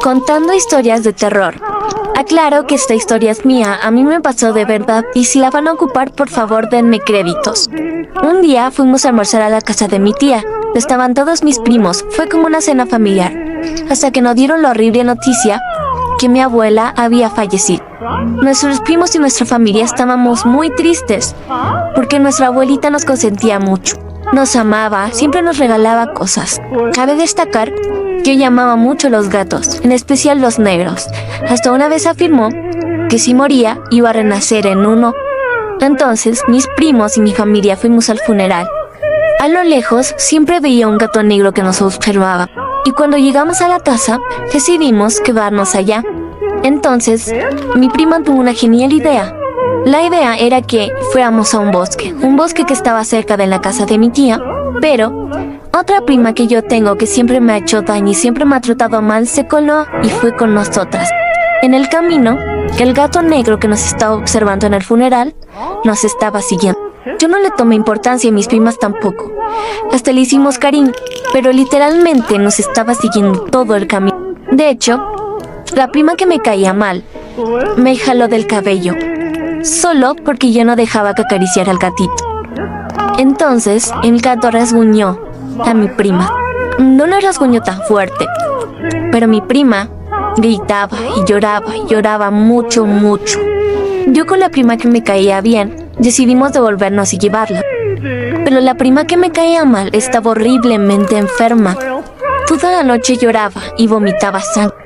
contando historias de terror. Aclaro que esta historia es mía, a mí me pasó de verdad y si la van a ocupar por favor denme créditos. Un día fuimos a almorzar a la casa de mi tía. Estaban todos mis primos, fue como una cena familiar, hasta que nos dieron la horrible noticia que mi abuela había fallecido. Nuestros primos y nuestra familia estábamos muy tristes, porque nuestra abuelita nos consentía mucho. Nos amaba, siempre nos regalaba cosas. Cabe destacar que ella amaba mucho los gatos, en especial los negros. Hasta una vez afirmó que si moría iba a renacer en uno. Entonces, mis primos y mi familia fuimos al funeral. A lo lejos, siempre veía un gato negro que nos observaba. Y cuando llegamos a la casa, decidimos quedarnos allá. Entonces, mi prima tuvo una genial idea. La idea era que fuéramos a un bosque que estaba cerca de la casa de mi tía, pero otra prima que yo tengo que siempre me ha hecho daño y siempre me ha tratado mal se coló y fue con nosotras. En el camino, el gato negro que nos estaba observando en el funeral nos estaba siguiendo. Yo no le tomé importancia y mis primas tampoco. Hasta le hicimos cariño, pero literalmente nos estaba siguiendo todo el camino. De hecho, la prima que me caía mal me jaló del cabello, solo porque yo no dejaba que acariciara al gatito. Entonces, el gato rasguñó a mi prima. No le rasguñó tan fuerte, pero mi prima gritaba y lloraba mucho. Yo con la prima que me caía bien, decidimos devolvernos y llevarla. Pero la prima que me caía mal estaba horriblemente enferma. Toda la noche lloraba y vomitaba sangre.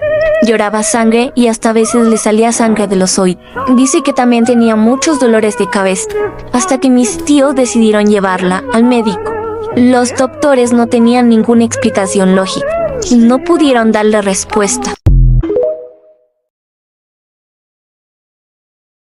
Lloraba sangre y hasta a veces le salía sangre de los oídos. Dice que también tenía muchos dolores de cabeza, hasta que mis tíos decidieron llevarla al médico. Los doctores no tenían ninguna explicación lógica y no pudieron darle respuesta.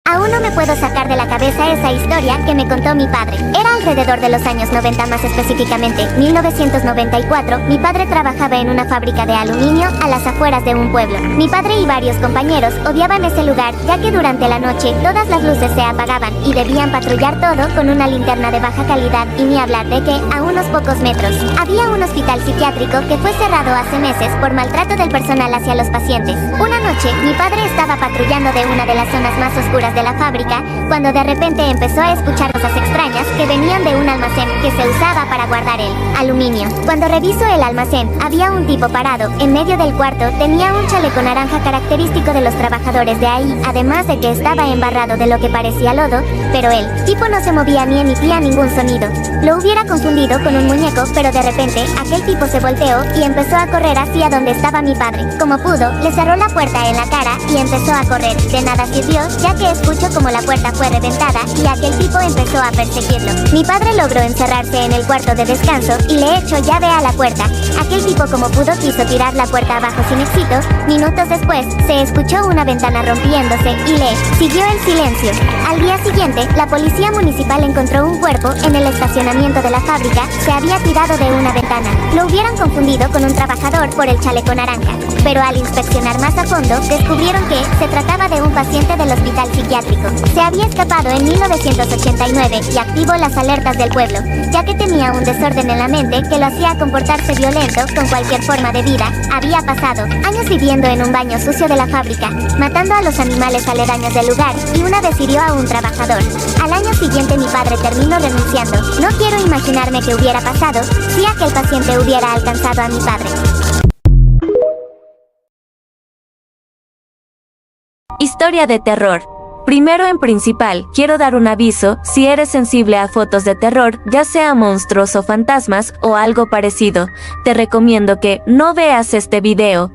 Aún no me puedo sacar de la cabeza esa historia que me contó mi padre. Era alrededor de los años 90, más específicamente 1994. Mi padre trabajaba en una fábrica de aluminio a las afueras de un pueblo. Mi padre y varios compañeros odiaban ese lugar, ya que durante la noche todas las luces se apagaban y debían patrullar todo con una linterna de baja calidad, y ni hablar de que, a unos pocos metros, había un hospital psiquiátrico que fue cerrado hace meses por maltrato del personal hacia los pacientes. Una noche, mi padre estaba patrullando de una de las zonas más oscuras de la fábrica, cuando de repente empezó a escuchar cosas extrañas que venían de un almacén que se usaba para guardar el aluminio. Cuando revisó el almacén, había un tipo parado en medio del cuarto. Tenía un chaleco naranja característico de los trabajadores de ahí, además de que estaba embarrado de lo que parecía lodo, pero el tipo no se movía ni emitía ningún sonido. Lo hubiera confundido con un muñeco, pero de repente aquel tipo se volteó y empezó a correr hacia donde estaba mi padre. Como pudo, le cerró la puerta en la cara y empezó a correr. De nada sirvió, ya que escuchó como la puerta fue reventada y aquel tipo empezó a perseguirlo. Mi padre logró encerrarse en el cuarto de descanso y le echó llave a la puerta. Aquel tipo, como pudo, quiso tirar la puerta abajo sin éxito. Minutos después, se escuchó una ventana rompiéndose y le siguió el silencio. Al día siguiente, la policía municipal encontró un cuerpo en el estacionamiento de la fábrica. Se había tirado de una ventana. Lo hubieran confundido con un trabajador por el chaleco naranja, pero al inspeccionar más a fondo, descubrieron que se trataba de un paciente del hospital psiquiátrico. Se había escapado en 1989 y activó las alertas del pueblo, ya que tenía un desorden en la mente que lo hacía comportarse violento con cualquier forma de vida. Había pasado años viviendo en un baño sucio de la fábrica, matando a los animales aledaños del lugar, y una vez hirió a un trabajador. Al año siguiente mi padre terminó renunciando. No quiero imaginarme qué hubiera pasado si aquel paciente hubiera alcanzado a mi padre. Historia de terror. Primero en principal, quiero dar un aviso: si eres sensible a fotos de terror, ya sea monstruos o fantasmas o algo parecido, te recomiendo que no veas este video.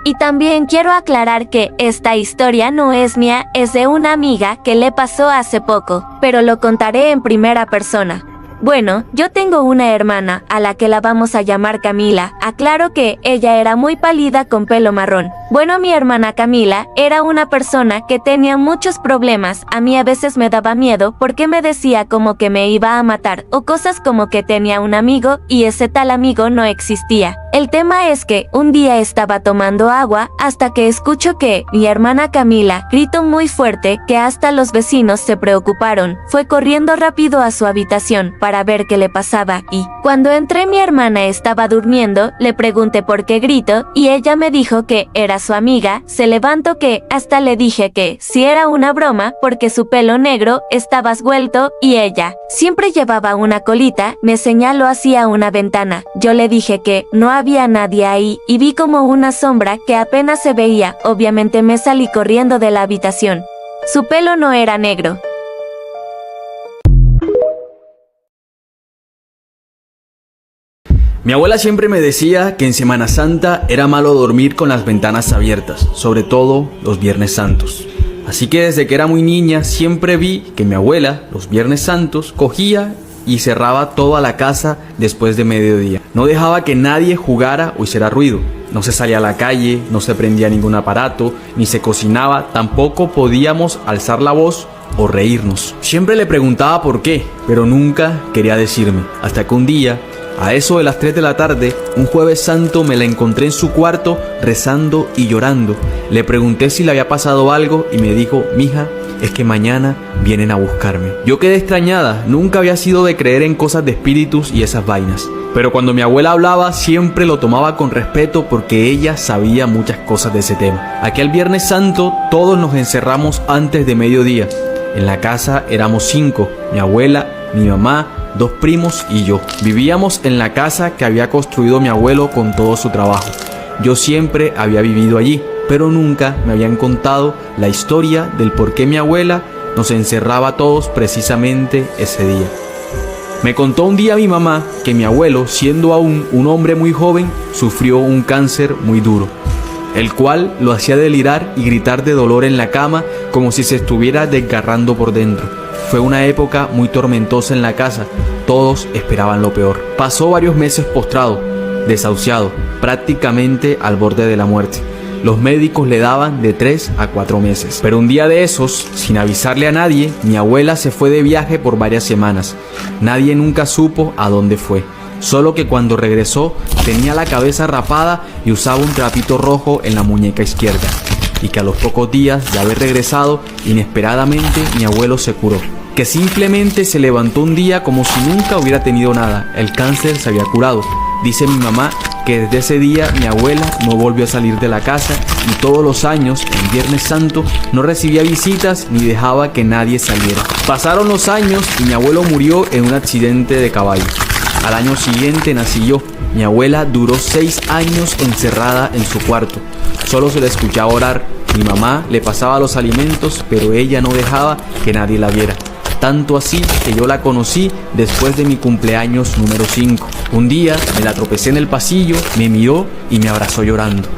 Y también quiero aclarar que esta historia no es mía, es de una amiga que le pasó hace poco, pero lo contaré en primera persona. Bueno, yo tengo una hermana, a la que la vamos a llamar Camila. Aclaro que ella era muy pálida con pelo marrón. Bueno, mi hermana Camila era una persona que tenía muchos problemas. A mí a veces me daba miedo porque me decía como que me iba a matar, o cosas como que tenía un amigo y ese tal amigo no existía. El tema es que un día estaba tomando agua hasta que escucho que mi hermana Camila gritó muy fuerte que hasta los vecinos se preocuparon. Fue corriendo rápido a su habitación para ver qué le pasaba y cuando entré mi hermana estaba durmiendo, le pregunté por qué grito y ella me dijo que era su amiga. Se levantó que hasta le dije que si era una broma porque su pelo negro estaba suelto y ella siempre llevaba una colita. Me señaló hacia una ventana. Yo le dije que no había nadie ahí y vi como una sombra que apenas se veía. Obviamente me salí corriendo de la habitación. Su pelo no era negro. Mi abuela siempre me decía que en Semana Santa era malo dormir con las ventanas abiertas, sobre todo los Viernes Santos. Así que desde que era muy niña siempre vi que mi abuela, los Viernes Santos, cogía y cerraba toda la casa después de mediodía. No dejaba que nadie jugara o hiciera ruido. No se salía a la calle, no se prendía ningún aparato, ni se cocinaba, tampoco podíamos alzar la voz o reírnos. Siempre le preguntaba por qué, pero nunca quería decirme. Hasta que un día, a eso de las 3 de la tarde, un Jueves Santo, me la encontré en su cuarto rezando y llorando. Le pregunté si le había pasado algo y me dijo: mija, es que mañana vienen a buscarme. Yo quedé extrañada, nunca había sido de creer en cosas de espíritus y esas vainas. Pero cuando mi abuela hablaba siempre lo tomaba con respeto porque ella sabía muchas cosas de ese tema. Aquel Viernes Santo todos nos encerramos antes de mediodía. En la casa éramos 5, mi abuela, mi mamá, 2 primos y yo. Vivíamos en la casa que había construido mi abuelo con todo su trabajo. Yo siempre había vivido allí, pero nunca me habían contado la historia del por qué mi abuela nos encerraba a todos precisamente ese día. Me contó un día mi mamá que mi abuelo, siendo aún un hombre muy joven, sufrió un cáncer muy duro, el cual lo hacía delirar y gritar de dolor en la cama como si se estuviera desgarrando por dentro. Fue una época muy tormentosa en la casa, todos esperaban lo peor. Pasó varios meses postrado, desahuciado, prácticamente al borde de la muerte. Los médicos le daban de 3 a 4 meses. Pero un día de esos, sin avisarle a nadie, mi abuela se fue de viaje por varias semanas. Nadie nunca supo a dónde fue. Solo que cuando regresó tenía la cabeza rapada y usaba un trapito rojo en la muñeca izquierda. Y que a los pocos días de haber regresado, inesperadamente mi abuelo se curó. Que simplemente se levantó un día como si nunca hubiera tenido nada. El cáncer se había curado. Dice mi mamá que desde ese día mi abuela no volvió a salir de la casa y todos los años, en Viernes Santo, no recibía visitas ni dejaba que nadie saliera. Pasaron los años y mi abuelo murió en un accidente de caballo. Al año siguiente nací yo. Mi abuela duró 6 años encerrada en su cuarto. Solo se le escuchaba orar. Mi mamá le pasaba los alimentos, pero ella no dejaba que nadie la viera. Tanto así que yo la conocí después de mi cumpleaños número 5. Un día me la tropecé en el pasillo, me miró y me abrazó llorando.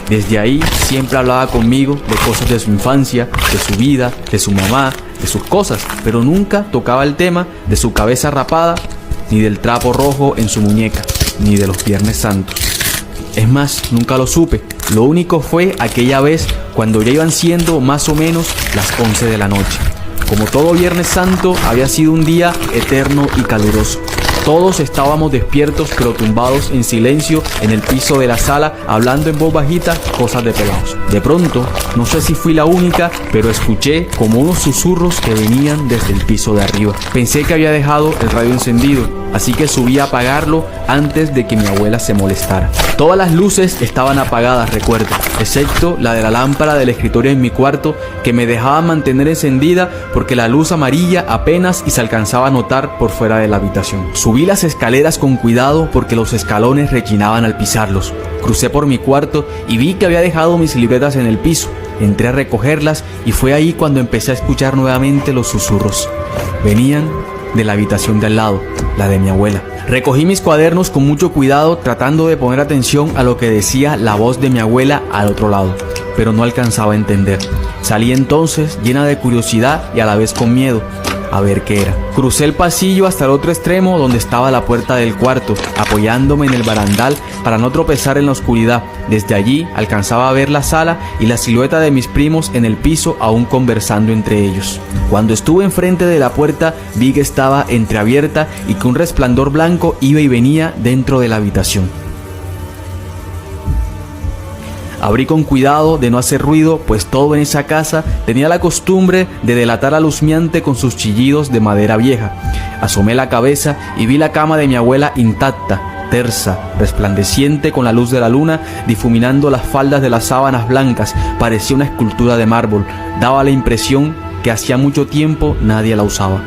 Desde ahí siempre hablaba conmigo de cosas de su infancia, de su vida, de su mamá, de sus cosas, pero nunca tocaba el tema de su cabeza rapada, ni del trapo rojo en su muñeca, ni de los Viernes Santos. Es más, nunca lo supe. Lo único fue aquella vez cuando ya iban siendo más o menos las 11 de la noche. Como todo Viernes Santo, había sido un día eterno y caluroso. Todos estábamos despiertos pero tumbados en silencio en el piso de la sala, hablando en voz bajita cosas de pelados. De pronto, no sé si fui la única, pero escuché como unos susurros que venían desde el piso de arriba. Pensé que había dejado el radio encendido, así que subí a apagarlo antes de que mi abuela se molestara. Todas las luces estaban apagadas, recuerdo, excepto la de la lámpara del escritorio en mi cuarto, que me dejaba mantener encendida porque la luz amarilla apenas y se alcanzaba a notar por fuera de la habitación. Subí las escaleras con cuidado porque los escalones rechinaban al pisarlos. Crucé por mi cuarto y vi que había dejado mis libretas en el piso. Entré a recogerlas y fue ahí cuando empecé a escuchar nuevamente los susurros. Venían de la habitación de al lado, la de mi abuela. Recogí mis cuadernos con mucho cuidado, tratando de poner atención a lo que decía la voz de mi abuela al otro lado, pero no alcanzaba a entender. Salí entonces llena de curiosidad y a la vez con miedo, a ver qué era. Crucé el pasillo hasta el otro extremo donde estaba la puerta del cuarto, apoyándome en el barandal para no tropezar en la oscuridad. Desde allí alcanzaba a ver la sala y la silueta de mis primos en el piso aún conversando entre ellos. Cuando estuve enfrente de la puerta vi que estaba entreabierta y que un resplandor blanco iba y venía dentro de la habitación. Abrí con cuidado de no hacer ruido, pues todo en esa casa tenía la costumbre de delatar al husmeante con sus chillidos de madera vieja. Asomé la cabeza y vi la cama de mi abuela intacta, tersa, resplandeciente con la luz de la luna, difuminando las faldas de las sábanas blancas. Parecía una escultura de mármol. Daba la impresión que hacía mucho tiempo nadie la usaba.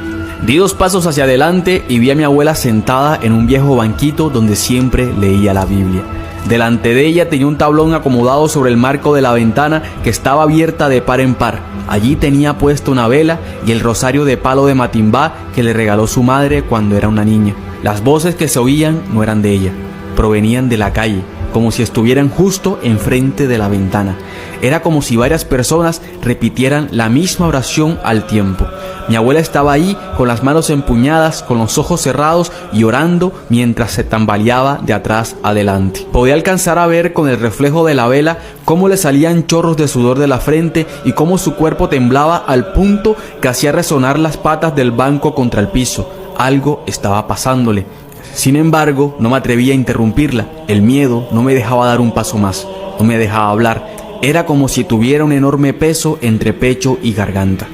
Di 2 pasos hacia adelante y vi a mi abuela sentada en un viejo banquito donde siempre leía la Biblia. Delante de ella tenía un tablón acomodado sobre el marco de la ventana que estaba abierta de par en par. Allí tenía puesta una vela y el rosario de palo de Matimbá que le regaló su madre cuando era una niña. Las voces que se oían no eran de ella, provenían de la calle, como si estuvieran justo enfrente de la ventana. Era como si varias personas repitieran la misma oración al tiempo. Mi abuela estaba ahí con las manos empuñadas, con los ojos cerrados y orando mientras se tambaleaba de atrás adelante. Podía alcanzar a ver con el reflejo de la vela cómo le salían chorros de sudor de la frente y cómo su cuerpo temblaba al punto que hacía resonar las patas del banco contra el piso. Algo estaba pasándole. Sin embargo, no me atrevía a interrumpirla. El miedo no me dejaba dar un paso más, no me dejaba hablar. Era como si tuviera un enorme peso entre pecho y garganta.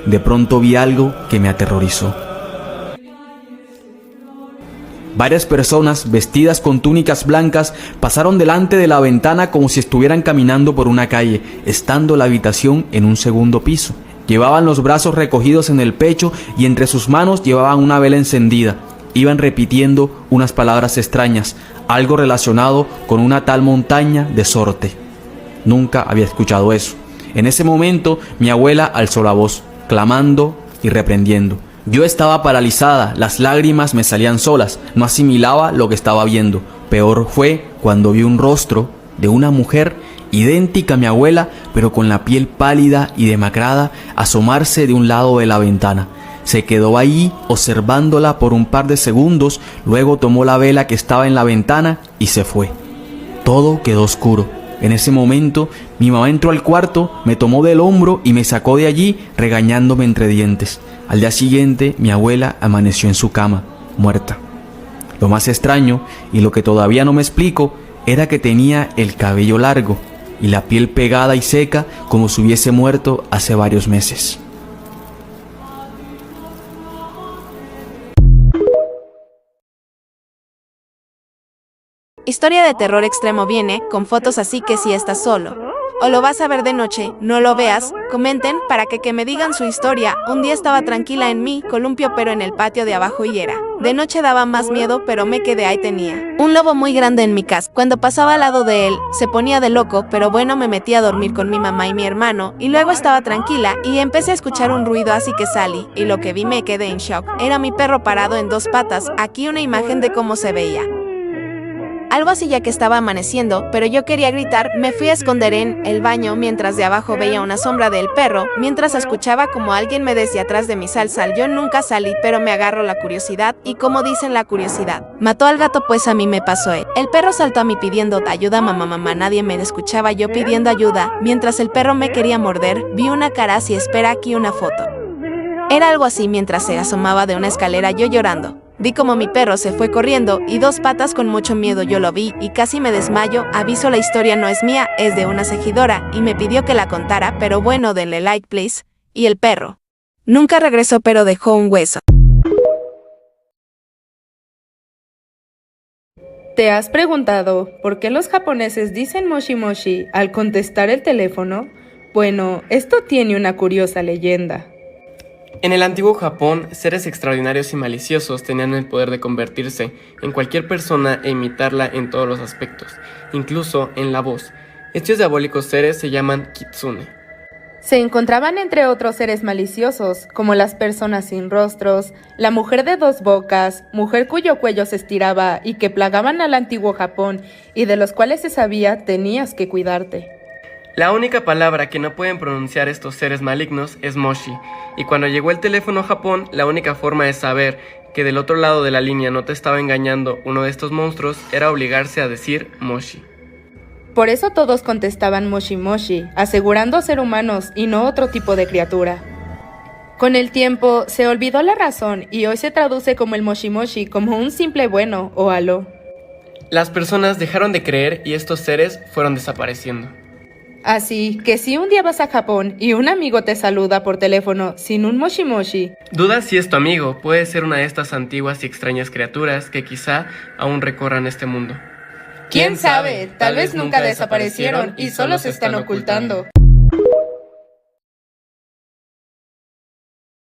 De pronto vi algo que me aterrorizó. Varias personas vestidas con túnicas blancas pasaron delante de la ventana como si estuvieran caminando por una calle, estando la habitación en un segundo piso. Llevaban los brazos recogidos en el pecho y entre sus manos llevaban una vela encendida. Iban repitiendo unas palabras extrañas, algo relacionado con una tal montaña de Sorte. Nunca había escuchado eso. En ese momento mi abuela alzó la voz, clamando y reprendiendo. Yo estaba paralizada, las lágrimas me salían solas, no asimilaba lo que estaba viendo. Peor fue cuando vi un rostro de una mujer idéntica a mi abuela, pero con la piel pálida y demacrada, asomarse de un lado de la ventana. Se quedó ahí observándola por un par de segundos, luego tomó la vela que estaba en la ventana y se fue. Todo quedó oscuro. En ese momento, mi mamá entró al cuarto, me tomó del hombro y me sacó de allí regañándome entre dientes. Al día siguiente, mi abuela amaneció en su cama, muerta. Lo más extraño, y lo que todavía no me explico, era que tenía el cabello largo y la piel pegada y seca como si hubiese muerto hace varios meses. Historia de terror extremo viene con fotos, así que si estás solo o lo vas a ver de noche, no lo veas, comenten para que me digan su historia. Un día estaba tranquila en mi columpio, pero en el patio de abajo y era de noche, daba más miedo, pero me quedé ahí. Tenía un lobo muy grande en mi casa. Cuando pasaba al lado de él, se ponía de loco, pero bueno, me metí a dormir con mi mamá y mi hermano, y luego estaba tranquila, y empecé a escuchar un ruido, así que salí, y lo que vi me quedé en shock. Era mi perro parado en 2 patas, aquí una imagen de cómo se veía. Algo así, ya que estaba amaneciendo, pero yo quería gritar. Me fui a esconder en el baño mientras de abajo veía una sombra del perro, mientras escuchaba como alguien me decía atrás de mi sal. Yo nunca salí, pero me agarró la curiosidad, y como dicen, la curiosidad mató al gato, pues a mí me pasó. El perro saltó a mí pidiendo ayuda, mamá, nadie me escuchaba, yo pidiendo ayuda, mientras el perro me quería morder. Vi una cara así, espera, aquí una foto. Era algo así mientras se asomaba de una escalera, yo llorando. Vi como mi perro se fue corriendo y 2 patas con mucho miedo. Yo lo vi y casi me desmayo. Aviso, la historia no es mía, es de una seguidora y me pidió que la contara, pero bueno, denle like please. Y el perro nunca regresó, pero dejó un hueso. ¿Te has preguntado por qué los japoneses dicen moshi moshi al contestar el teléfono? Bueno, esto tiene una curiosa leyenda. En el antiguo Japón, seres extraordinarios y maliciosos tenían el poder de convertirse en cualquier persona e imitarla en todos los aspectos, incluso en la voz. Estos diabólicos seres se llaman kitsune. Se encontraban entre otros seres maliciosos, como las personas sin rostros, la mujer de 2 bocas, mujer cuyo cuello se estiraba y que plagaban al antiguo Japón y de los cuales se sabía tenías que cuidarte. La única palabra que no pueden pronunciar estos seres malignos es moshi, y cuando llegó el teléfono a Japón, la única forma de saber que del otro lado de la línea no te estaba engañando uno de estos monstruos era obligarse a decir moshi. Por eso todos contestaban moshi moshi, asegurando ser humanos y no otro tipo de criatura. Con el tiempo se olvidó la razón y hoy se traduce como el moshi moshi como un simple bueno o aló. Las personas dejaron de creer y estos seres fueron desapareciendo. Así que si un día vas a Japón y un amigo te saluda por teléfono sin un moshi moshi, duda si es tu amigo, puede ser una de estas antiguas y extrañas criaturas que quizá aún recorran este mundo. ¿quién sabe? Tal vez nunca desaparecieron y solo se están ocultando.